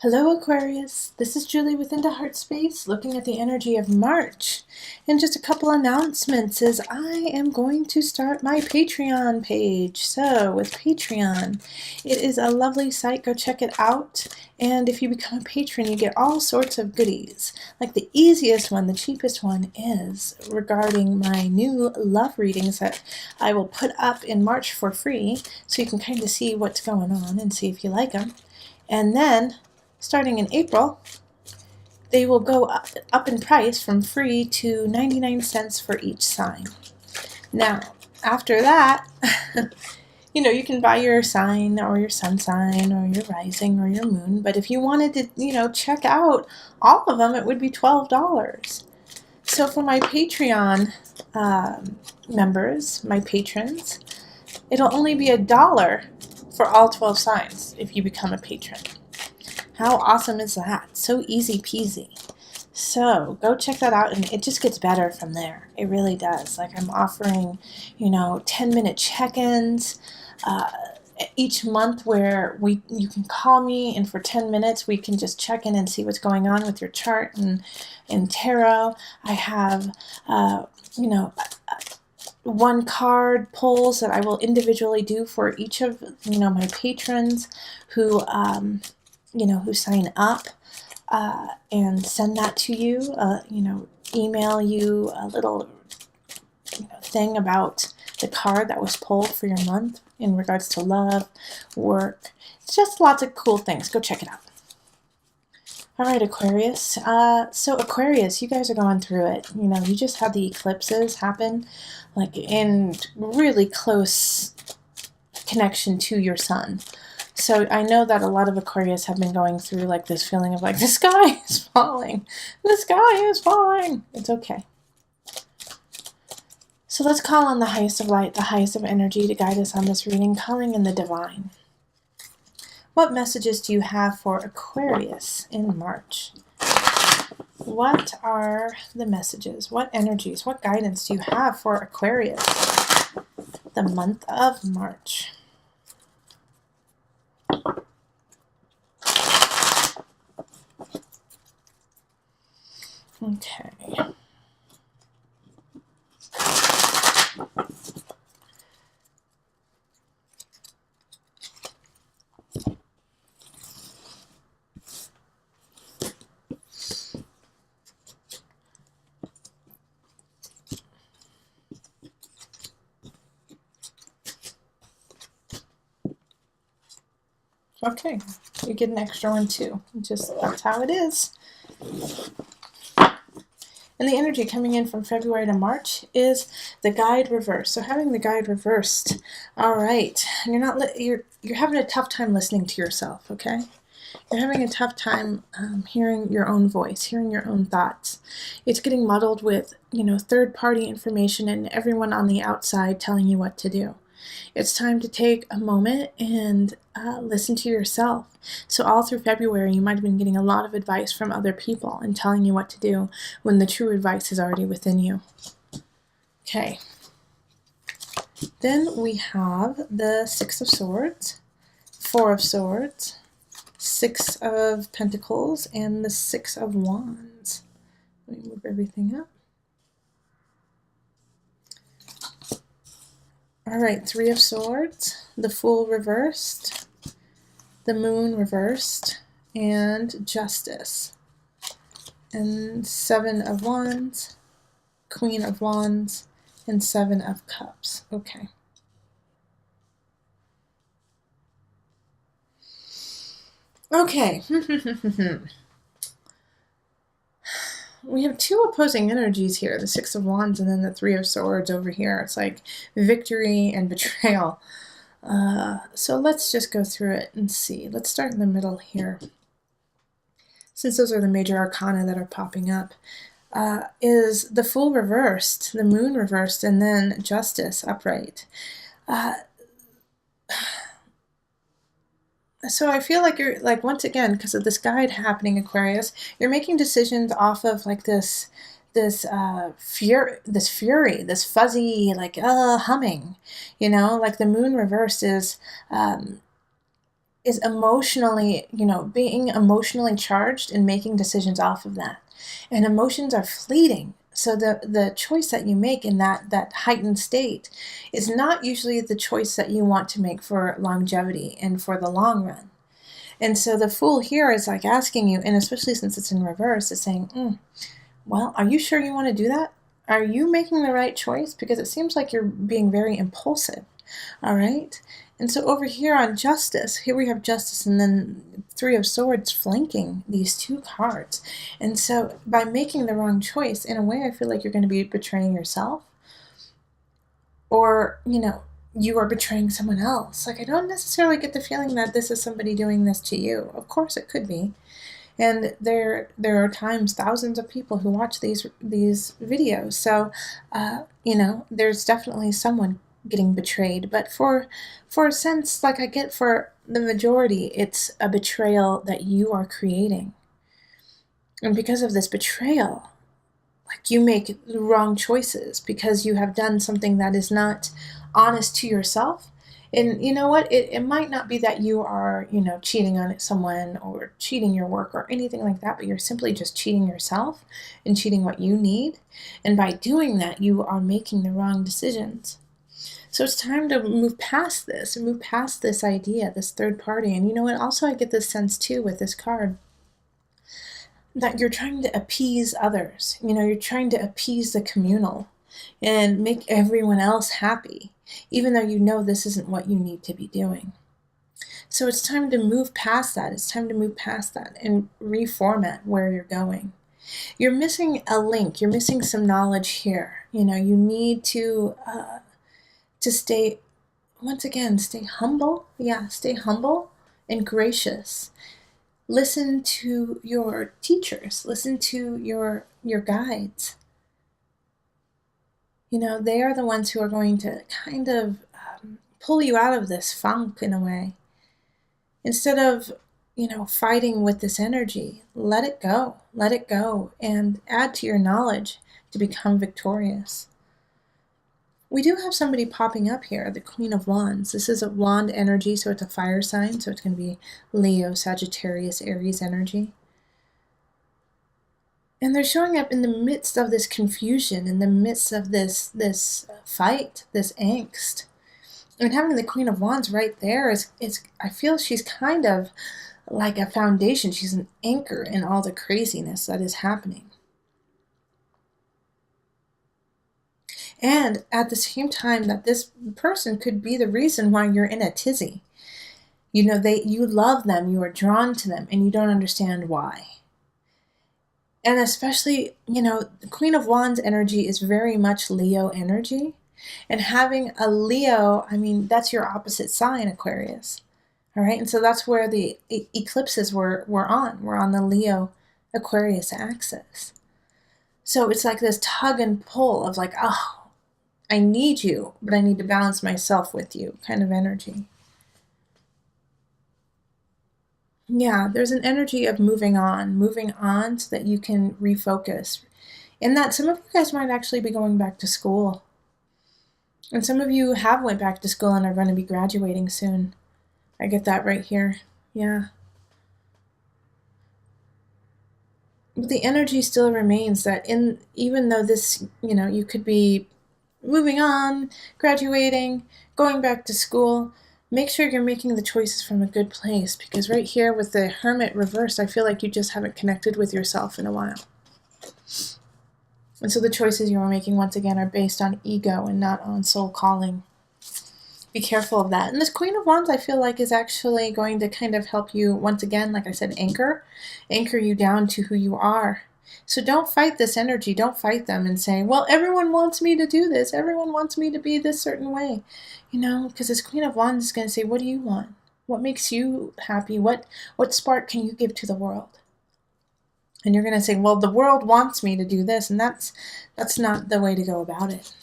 Hello Aquarius, this is Julie with Into Heartspace looking at the energy of March. And just a couple announcements is I am going to start my Patreon page. So with Patreon, it is a lovely site, go check it out. And if you become a patron, you get all sorts of goodies. Like the easiest one, the cheapest one is regarding my new love readings that I will put up in March for free. So you can kind of see what's going on and see if you like them. And then starting in April, they will go up in price from free to 99 cents for each sign. Now, after that, you can buy your sign or your sun sign or your rising or your moon. But if you wanted to, check out all of them, it would be $12. So for my Patreon members, my patrons, it'll only be $1 for all 12 signs if you become a patron. How awesome is that? So easy peasy. So go check that out, and it just gets better from there. It really does. Like I'm offering, 10-minute check-ins each month where you can call me, and for 10 minutes we can just check in and see what's going on with your chart and tarot. I have, one card pulls that I will individually do for each of, my patrons who sign up and send that to you, email you a little thing about the card that was pulled for your month in regards to love, work. It's just lots of cool things. Go check it out. All right, Aquarius. So Aquarius, you guys are going through it. You just had the eclipses happen, like in really close connection to your sun. So I know that a lot of Aquarius have been going through like this feeling of like the sky is falling. The sky is falling. It's okay. So let's call on the highest of light, the highest of energy to guide us on this reading, calling in the divine. What messages do you have for Aquarius in March? What are the messages? What energies? What guidance do you have for Aquarius the month of March? Okay. Okay, you get an extra one too. That's how it is. And the energy coming in from February to March is the guide reversed. So having the guide reversed, all right, you're having a tough time listening to yourself, okay? You're having a tough time hearing your own voice, hearing your own thoughts. It's getting muddled with, third-party information and everyone on the outside telling you what to do. It's time to take a moment and listen to yourself. So all through February, you might have been getting a lot of advice from other people and telling you what to do when the true advice is already within you. Okay. Then we have the Six of Swords, Four of Swords, Six of Pentacles, and the Six of Wands. Let me move everything up. All right, Three of Swords, the Fool reversed, the Moon reversed, and Justice. And Seven of Wands, Queen of Wands, and Seven of Cups. Okay. Okay. We have two opposing energies here, the Six of Wands and then the Three of Swords over here. It's like victory and betrayal. So let's just go through it and see. Let's start in the middle here. Since those are the major arcana that are popping up, is the Fool reversed, the Moon reversed, and then Justice upright. So I feel like you're like, once again, because of this guide happening, Aquarius, you're making decisions off of like this fury, this fuzzy like humming, like the moon reversed is emotionally, being emotionally charged and making decisions off of that. And emotions are fleeting. So the choice that you make in that heightened state is not usually the choice that you want to make for longevity and for the long run. And so the Fool here is like asking you, and especially since it's in reverse, is saying, well, are you sure you want to do that? Are you making the right choice? Because it seems like you're being very impulsive. All right. And so over here on Justice, here we have Justice and then Three of Swords flanking these two cards. And so by making the wrong choice, in a way, I feel like you're going to be betraying yourself. Or, you are betraying someone else. Like, I don't necessarily get the feeling that this is somebody doing this to you. Of course it could be. And there are times thousands of people who watch these videos. So, there's definitely someone getting betrayed. But for a sense, like I get for the majority, it's a betrayal that you are creating. And because of this betrayal, like you make the wrong choices because you have done something that is not honest to yourself. And you know what? It might not be that you are, cheating on someone or cheating your work or anything like that, but you're simply just cheating yourself and cheating what you need. And by doing that, you are making the wrong decisions. So it's time to move past this and move past this idea, this third party. And you know what? Also, I get this sense too with this card that you're trying to appease others. You're trying to appease the communal and make everyone else happy, even though you know this isn't what you need to be doing. So it's time to move past that. It's time to move past that and reformat where you're going. You're missing a link. You're missing some knowledge here. You need to stay, once again, stay humble. Yeah, stay humble and gracious. Listen to your teachers. Listen to your guides. They are the ones who are going to kind of pull you out of this funk in a way. Instead of, fighting with this energy, let it go. Let it go and add to your knowledge to become victorious. We do have somebody popping up here, the Queen of Wands. This is a wand energy, so it's a fire sign, so it's going to be Leo, Sagittarius, Aries energy. And they're showing up in the midst of this confusion, in the midst of this fight, this angst. And having the Queen of Wands right there is I feel she's kind of like a foundation. She's an anchor in all the craziness that is happening. And at the same time that this person could be the reason why you're in a tizzy. You love them, you are drawn to them, and you don't understand why. And especially, the Queen of Wands energy is very much Leo energy. And having a Leo, that's your opposite sign, Aquarius. All right. And so that's where the eclipses were on. We're on the Leo Aquarius axis. So it's like this tug and pull of like, oh, I need you, but I need to balance myself with you kind of energy. Yeah, there's an energy of moving on so that you can refocus. And that some of you guys might actually be going back to school. And some of you have went back to school and are going to be graduating soon. I get that right here. Yeah. But the energy still remains that even though this, you could be moving on, graduating, going back to school, make sure you're making the choices from a good place, because right here with the Hermit reversed, I feel like you just haven't connected with yourself in a while. And so the choices you are making, once again, are based on ego and not on soul calling. Be careful of that. And this Queen of Wands, I feel like, is actually going to kind of help you, once again, like I said, anchor you down to who you are. So don't fight this energy. Don't fight them and say, well, everyone wants me to do this. Everyone wants me to be this certain way. Because this Queen of Wands is going to say, what do you want? What makes you happy? What spark can you give to the world? And you're going to say, well, the world wants me to do this. And that's not the way to go about it.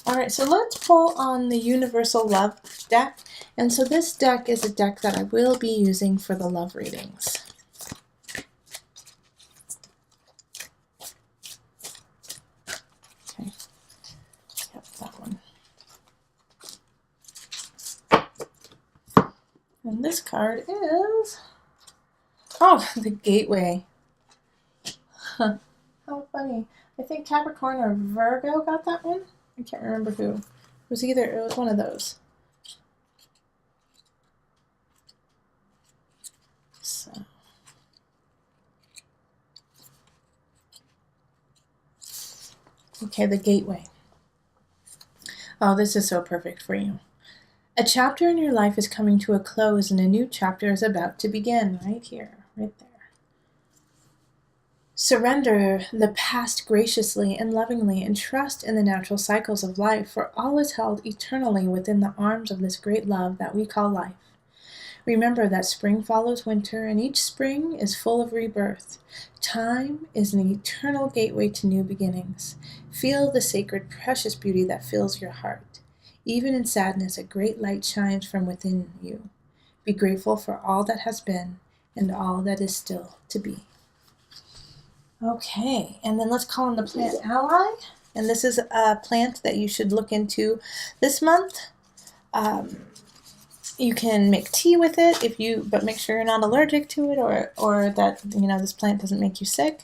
All right, so let's pull on the Universal Love deck. And so this deck is a deck that I will be using for the love readings. Okay, yep, that one. And this card is, oh, the Gateway. Huh, how funny. I think Capricorn or Virgo got that one. I can't remember who. It was one of those. So. Okay, the Gateway. Oh, this is so perfect for you. A chapter in your life is coming to a close and a new chapter is about to begin right here, right there. Surrender the past graciously and lovingly and trust in the natural cycles of life, for all is held eternally within the arms of this great love that we call life. Remember that spring follows winter, and each spring is full of rebirth. Time is an eternal gateway to new beginnings. Feel the sacred, precious beauty that fills your heart. Even in sadness, a great light shines from within you. Be grateful for all that has been and all that is still to be. Okay, and then let's call on the plant ally. And this is a plant that you should look into this month. You can make tea with it but make sure you're not allergic to it, or that this plant doesn't make you sick.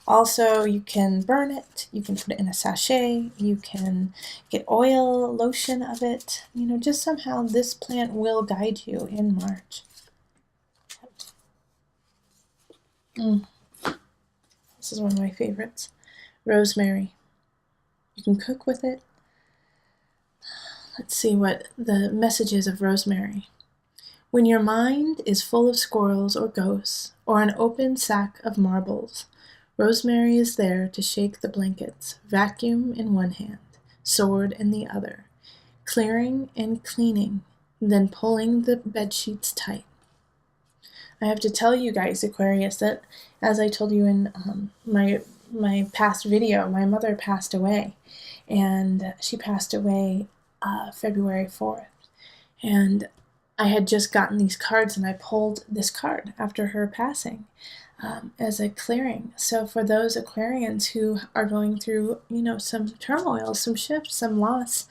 Also, you can burn it. You can put it in a sachet. You can get oil, lotion of it. Just somehow this plant will guide you in March. This is one of my favorites. Rosemary. You can cook with it. Let's see what the message is of rosemary. When your mind is full of squirrels or ghosts or an open sack of marbles, rosemary is there to shake the blankets, vacuum in one hand, sword in the other, clearing and cleaning, then pulling the bedsheets tight. I have to tell you guys, Aquarius, that as I told you in my past video, my mother passed away, and she passed away February 4th. And I had just gotten these cards, and I pulled this card after her passing as a clearing. So for those Aquarians who are going through, some turmoil, some shifts, some loss,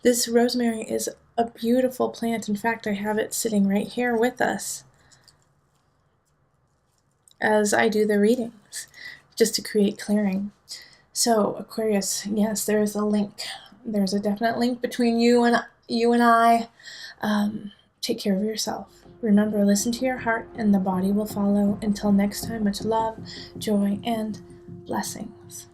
this rosemary is a beautiful plant. In fact, I have it sitting right here with us as I do the readings, just to create clearing. So Aquarius, yes, there is a link. There's a definite link between you and I. Take care of yourself. Remember, listen to your heart and the body will follow. Until next time, much love, joy, and blessings.